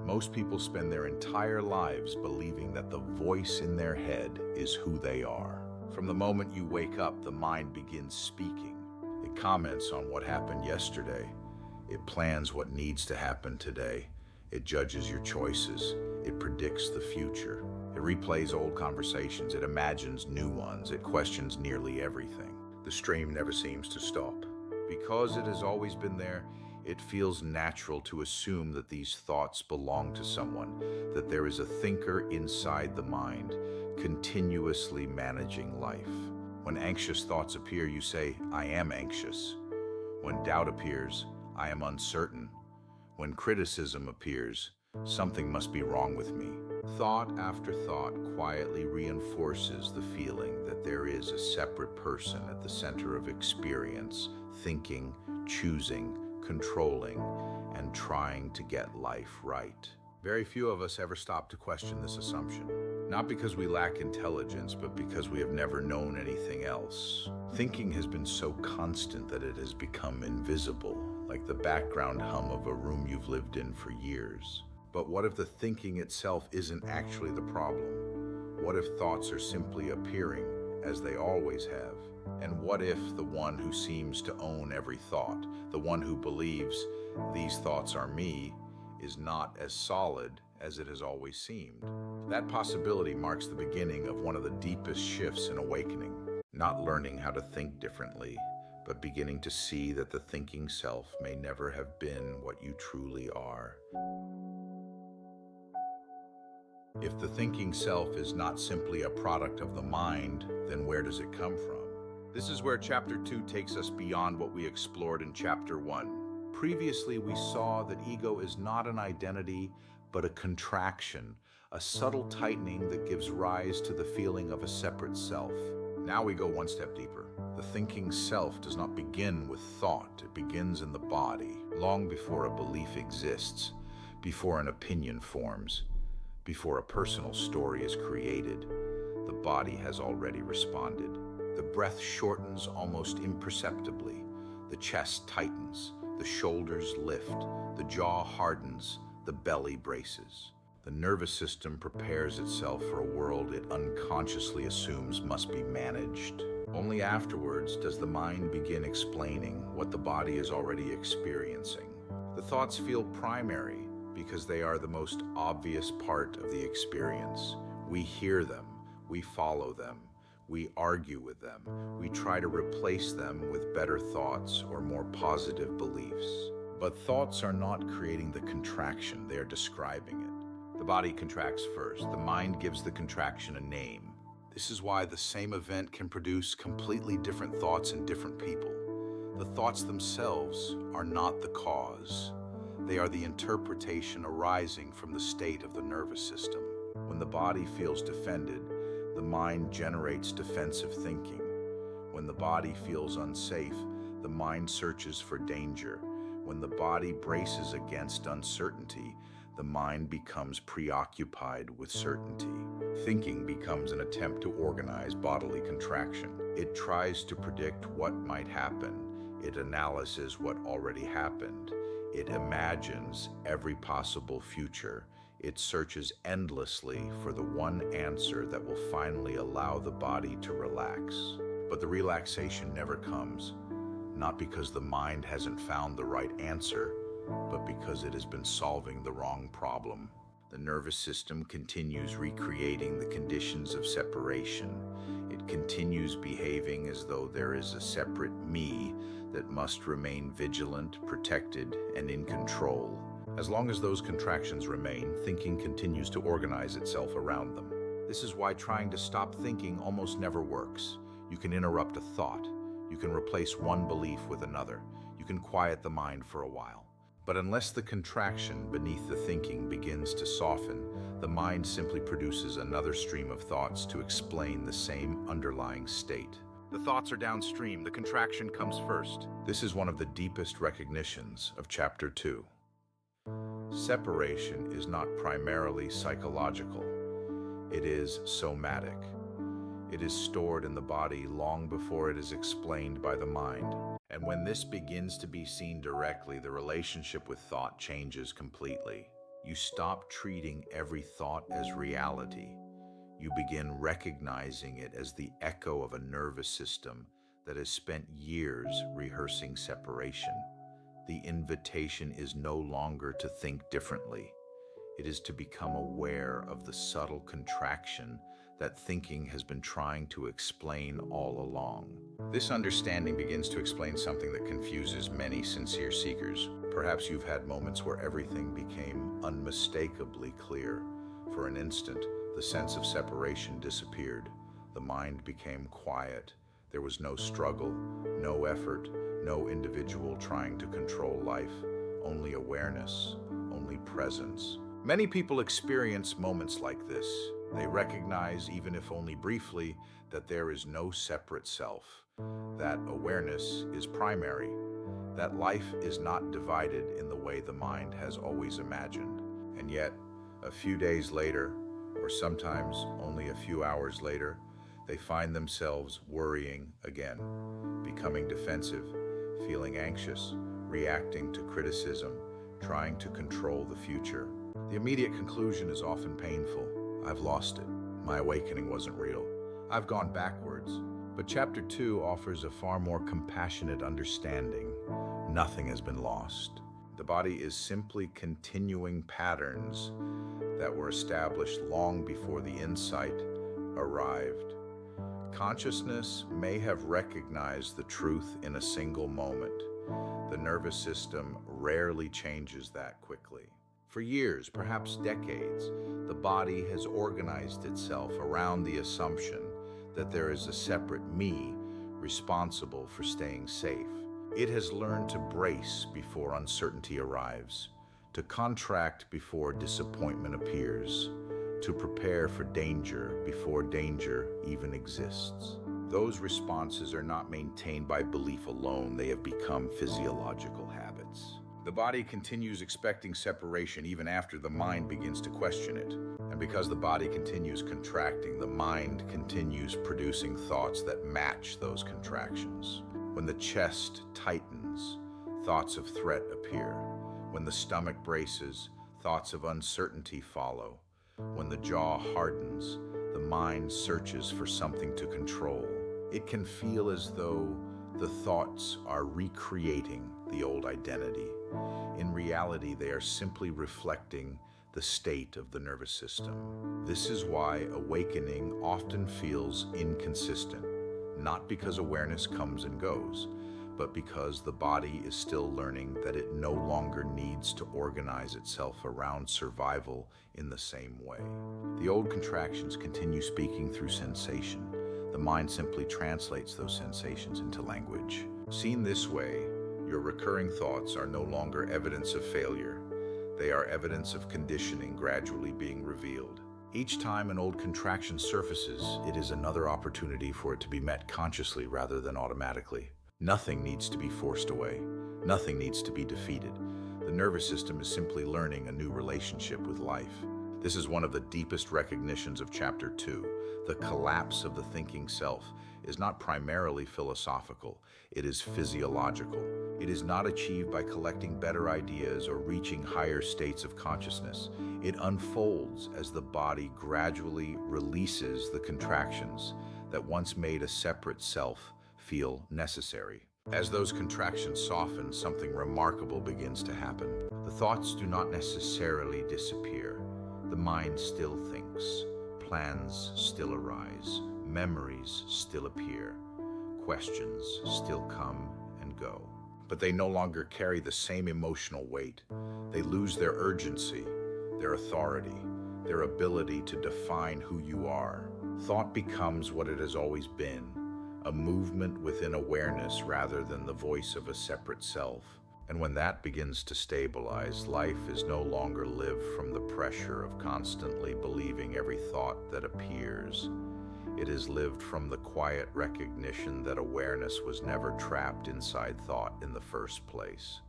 Most people spend their entire lives believing that the voice in their head is who they are. From the moment you wake up, the mind begins speaking. It comments on what happened yesterday. It plans what needs to happen today. It judges your choices. It predicts the future. It replays old conversations. It imagines new ones. It questions nearly everything. The stream never seems to stop. Because it has always been there, it feels natural to assume that these thoughts belong to someone, that there is a thinker inside the mind, continuously managing life. When anxious thoughts appear, you say, "I am anxious." When doubt appears, "I am uncertain." When criticism appears, "Something must be wrong with me." Thought after thought quietly reinforces the feeling that there is a separate person at the center of experience, thinking, choosing, controlling, and trying to get life right. Very few of us ever stop to question this assumption. Not because we lack intelligence, but because we have never known anything else. Thinking has been so constant that it has become invisible, like the background hum of a room you've lived in for years. But what if the thinking itself isn't actually the problem? What if thoughts are simply appearing, as they always have? And what if the one who seems to own every thought, the one who believes these thoughts are me, is not as solid as it has always seemed? That possibility marks the beginning of one of the deepest shifts in awakening. Not learning how to think differently, but beginning to see that the thinking self may never have been what you truly are. If the thinking self is not simply a product of the mind, then where does it come from? This is where Chapter 2 takes us beyond what we explored in Chapter 1. Previously, we saw that ego is not an identity, but a contraction, a subtle tightening that gives rise to the feeling of a separate self. Now we go one step deeper. The thinking self does not begin with thought. It begins in the body, long before a belief exists, before an opinion forms, before a personal story is created. The body has already responded. The breath shortens almost imperceptibly. The chest tightens. The shoulders lift. The jaw hardens. The belly braces. The nervous system prepares itself for a world it unconsciously assumes must be managed. Only afterwards does the mind begin explaining what the body is already experiencing. The thoughts feel primary because they are the most obvious part of the experience. We hear them, we follow them, we argue with them, we try to replace them with better thoughts or more positive beliefs. But thoughts are not creating the contraction, they are describing it. The body contracts first, the mind gives the contraction a name. This is why the same event can produce completely different thoughts in different people. The thoughts themselves are not the cause. They are the interpretation arising from the state of the nervous system. When the body feels defended, the mind generates defensive thinking. When the body feels unsafe, the mind searches for danger. When the body braces against uncertainty, the mind becomes preoccupied with certainty. Thinking becomes an attempt to organize bodily contraction. It tries to predict what might happen. It analyzes what already happened. It imagines every possible future. It searches endlessly for the one answer that will finally allow the body to relax. But the relaxation never comes, not because the mind hasn't found the right answer, but because it has been solving the wrong problem. The nervous system continues recreating the conditions of separation. It continues behaving as though there is a separate me that must remain vigilant, protected, and in control. As long as those contractions remain, thinking continues to organize itself around them. This is why trying to stop thinking almost never works. You can interrupt a thought. You can replace one belief with another. You can quiet the mind for a while. But unless the contraction beneath the thinking begins to soften, the mind simply produces another stream of thoughts to explain the same underlying state. The thoughts are downstream, the contraction comes first. This is one of the deepest recognitions of Chapter 2. Separation is not primarily psychological. It is somatic. It is stored in the body long before it is explained by the mind. And when this begins to be seen directly, the relationship with thought changes completely. You stop treating every thought as reality. You begin recognizing it as the echo of a nervous system that has spent years rehearsing separation. The invitation is no longer to think differently. It is to become aware of the subtle contraction that thinking has been trying to explain all along. This understanding begins to explain something that confuses many sincere seekers. Perhaps you've had moments where everything became unmistakably clear. For an instant, the sense of separation disappeared. The mind became quiet. There was no struggle, no effort, no individual trying to control life, only awareness, only presence. Many people experience moments like this. They recognize, even if only briefly, that there is no separate self, that awareness is primary, that life is not divided in the way the mind has always imagined. And yet, a few days later, or sometimes only a few hours later, they find themselves worrying again, becoming defensive, feeling anxious, reacting to criticism, trying to control the future. The immediate conclusion is often painful. I've lost it. My awakening wasn't real. I've gone backwards. But Chapter 2 offers a far more compassionate understanding. Nothing has been lost. The body is simply continuing patterns that were established long before the insight arrived. Consciousness may have recognized the truth in a single moment. The nervous system rarely changes that quickly. For years, perhaps decades, the body has organized itself around the assumption that there is a separate me responsible for staying safe. It has learned to brace before uncertainty arrives, to contract before disappointment appears, to prepare for danger before danger even exists. Those responses are not maintained by belief alone. They have become physiological habits. The body continues expecting separation even after the mind begins to question it. And because the body continues contracting, the mind continues producing thoughts that match those contractions. When the chest tightens, thoughts of threat appear. When the stomach braces, thoughts of uncertainty follow. When the jaw hardens, the mind searches for something to control. It can feel as though the thoughts are recreating the old identity. In reality, they are simply reflecting the state of the nervous system. This is why awakening often feels inconsistent, not because awareness comes and goes, but because the body is still learning that it no longer needs to organize itself around survival in the same way. The old contractions continue speaking through sensation. The mind simply translates those sensations into language. Seen this way, your recurring thoughts are no longer evidence of failure. They are evidence of conditioning gradually being revealed. Each time an old contraction surfaces, it is another opportunity for it to be met consciously rather than automatically. Nothing needs to be forced away. Nothing needs to be defeated. The nervous system is simply learning a new relationship with life. This is one of the deepest recognitions of Chapter 2. The collapse of the thinking self is not primarily philosophical. It is physiological. It is not achieved by collecting better ideas or reaching higher states of consciousness. It unfolds as the body gradually releases the contractions that once made a separate self feel necessary. As those contractions soften, something remarkable begins to happen. The thoughts do not necessarily disappear. The mind still thinks. Plans still arise. Memories still appear. Questions still come and go. But they no longer carry the same emotional weight. They lose their urgency, their authority, their ability to define who you are. Thought becomes what it has always been, a movement within awareness rather than the voice of a separate self. And when that begins to stabilize, life is no longer lived from the pressure of constantly believing every thought that appears. It is lived from the quiet recognition that awareness was never trapped inside thought in the first place.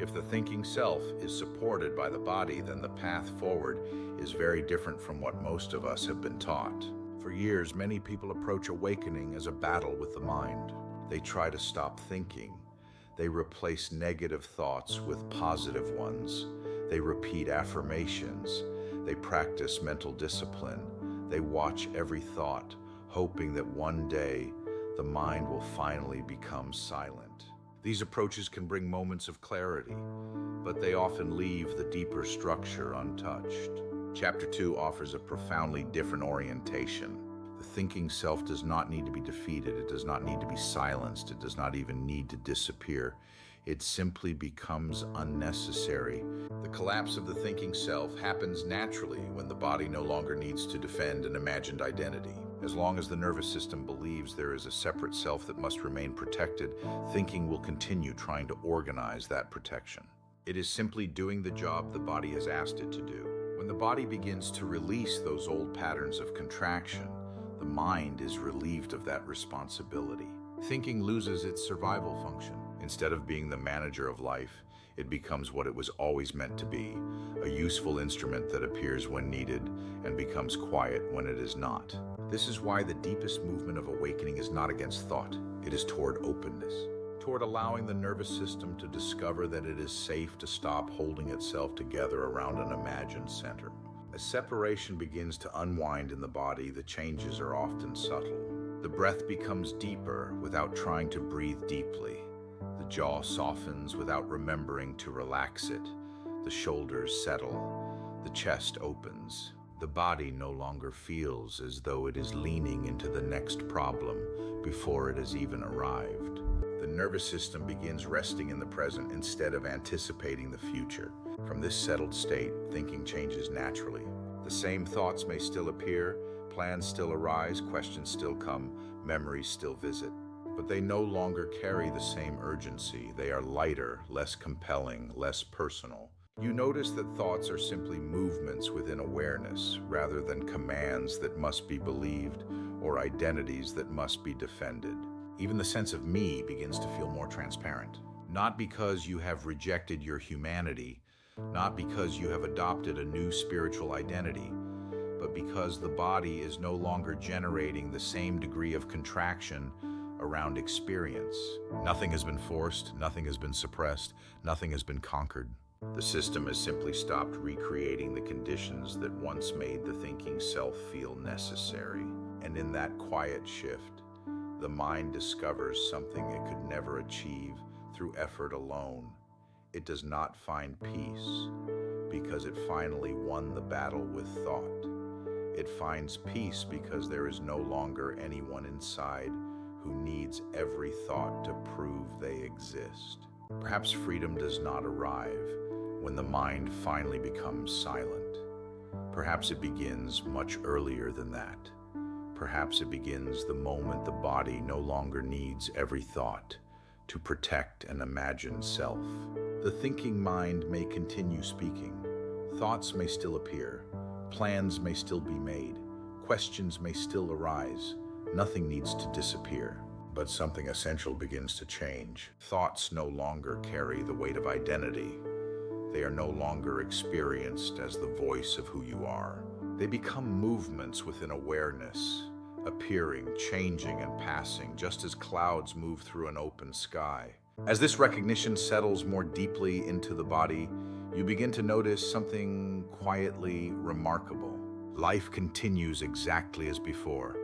If the thinking self is supported by the body, then the path forward is very different from what most of us have been taught. For years, many people approach awakening as a battle with the mind. They try to stop thinking. They replace negative thoughts with positive ones. They repeat affirmations. They practice mental discipline. They watch every thought, hoping that one day the mind will finally become silent. These approaches can bring moments of clarity, but they often leave the deeper structure untouched. Chapter 2 offers a profoundly different orientation. The thinking self does not need to be defeated. It does not need to be silenced. It does not even need to disappear. It simply becomes unnecessary. The collapse of the thinking self happens naturally when the body no longer needs to defend an imagined identity. As long as the nervous system believes there is a separate self that must remain protected, thinking will continue trying to organize that protection. It is simply doing the job the body has asked it to do. When the body begins to release those old patterns of contraction, the mind is relieved of that responsibility. Thinking loses its survival function. Instead of being the manager of life, it becomes what it was always meant to be, a useful instrument that appears when needed and becomes quiet when it is not. This is why the deepest movement of awakening is not against thought. It is toward openness, toward allowing the nervous system to discover that it is safe to stop holding itself together around an imagined center. As separation begins to unwind in the body, the changes are often subtle. The breath becomes deeper without trying to breathe deeply. The jaw softens without remembering to relax it. The shoulders settle. The chest opens. The body no longer feels as though it is leaning into the next problem before it has even arrived. The nervous system begins resting in the present instead of anticipating the future. From this settled state, thinking changes naturally. The same thoughts may still appear, plans still arise, questions still come, memories still visit. But they no longer carry the same urgency. They are lighter, less compelling, less personal. You notice that thoughts are simply movements within awareness, rather than commands that must be believed or identities that must be defended. Even the sense of me begins to feel more transparent. Not because you have rejected your humanity, not because you have adopted a new spiritual identity, but because the body is no longer generating the same degree of contraction around experience. Nothing has been forced, nothing has been suppressed, nothing has been conquered. The system has simply stopped recreating the conditions that once made the thinking self feel necessary. And in that quiet shift, the mind discovers something it could never achieve through effort alone. It does not find peace because it finally won the battle with thought. It finds peace because there is no longer anyone inside who needs every thought to prove they exist. Perhaps freedom does not arrive when the mind finally becomes silent. Perhaps it begins much earlier than that. Perhaps it begins the moment the body no longer needs every thought to protect an imagined self. The thinking mind may continue speaking. Thoughts may still appear. Plans may still be made. Questions may still arise. Nothing needs to disappear. But something essential begins to change. Thoughts no longer carry the weight of identity. They are no longer experienced as the voice of who you are. They become movements within awareness, appearing, changing, and passing, just as clouds move through an open sky. As this recognition settles more deeply into the body, you begin to notice something quietly remarkable. Life continues exactly as before.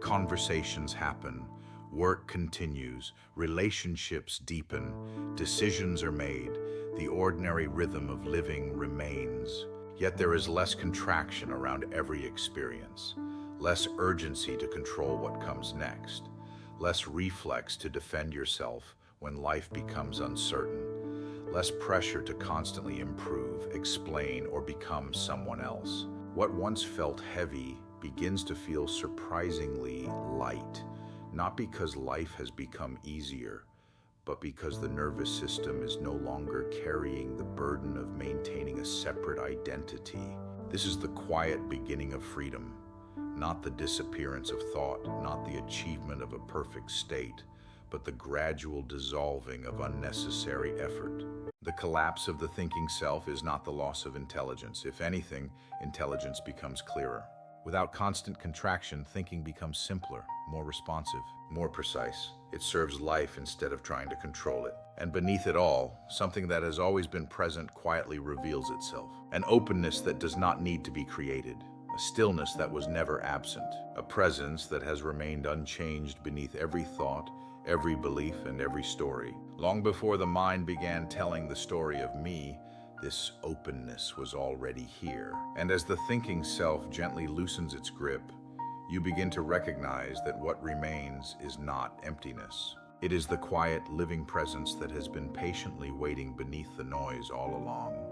Conversations happen. Work continues. Relationships deepen. Decisions are made. The ordinary rhythm of living remains. Yet there is less contraction around every experience, less urgency to control what comes next, less reflex to defend yourself when life becomes uncertain, less pressure to constantly improve, explain, or become someone else. What once felt heavy begins to feel surprisingly light, not because life has become easier, but because the nervous system is no longer carrying the burden of maintaining a separate identity. This is the quiet beginning of freedom, not the disappearance of thought, not the achievement of a perfect state, but the gradual dissolving of unnecessary effort. The collapse of the thinking self is not the loss of intelligence. If anything, intelligence becomes clearer. Without constant contraction, thinking becomes simpler, more responsive, more precise. It serves life instead of trying to control it. And beneath it all, something that has always been present quietly reveals itself. An openness that does not need to be created. A stillness that was never absent. A presence that has remained unchanged beneath every thought, every belief, and every story. Long before the mind began telling the story of me, this openness was already here. And as the thinking self gently loosens its grip, you begin to recognize that what remains is not emptiness. It is the quiet, living presence that has been patiently waiting beneath the noise all along.